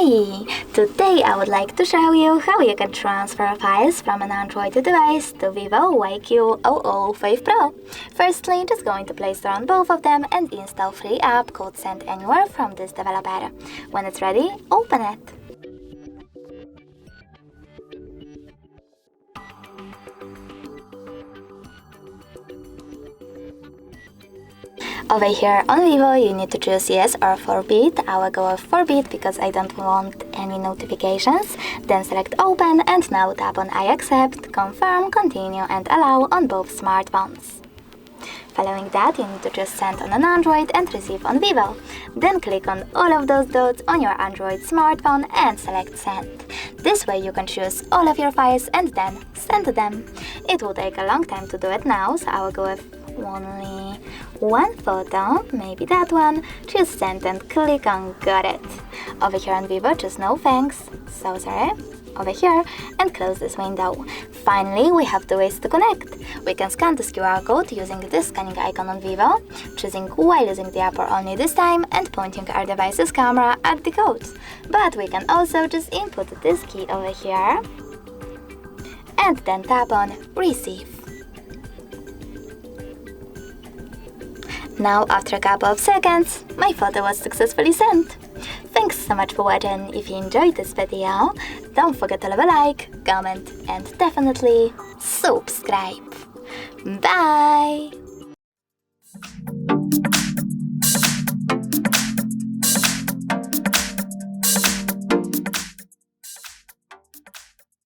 Hey! Today I would like to show you how you can transfer files from an Android device to Vivo IQOO 5 Pro. Firstly, just go into Play Store on both of them and install free app called Send Anywhere from this developer. When it's ready, open it. Over here on Vivo, you need to choose yes or forbid. I will go with forbid because I don't want any notifications. Then select open and now tap on I accept, confirm, continue and allow on both smartphones. Following that, you need to choose send on an Android and receive on Vivo. Then click on all of those dots on your Android smartphone and select send. This way you can choose all of your files and then send them. It will take a long time to do it now, so I will go with only one photo, maybe that one. Choose send and click on got it. Over here on Vivo, choose no thanks, so sorry. Over here and close this window. Finally, we have two ways to connect. We can scan this QR code using this scanning icon on Vivo, choosing while using the app or only this time and pointing our device's camera at the code. But we can also just input this key over here and then tap on receive. Now, after a couple of seconds, my photo was successfully sent. Thanks so much for watching. If you enjoyed this video, don't forget to leave a like, comment and definitely subscribe. Bye!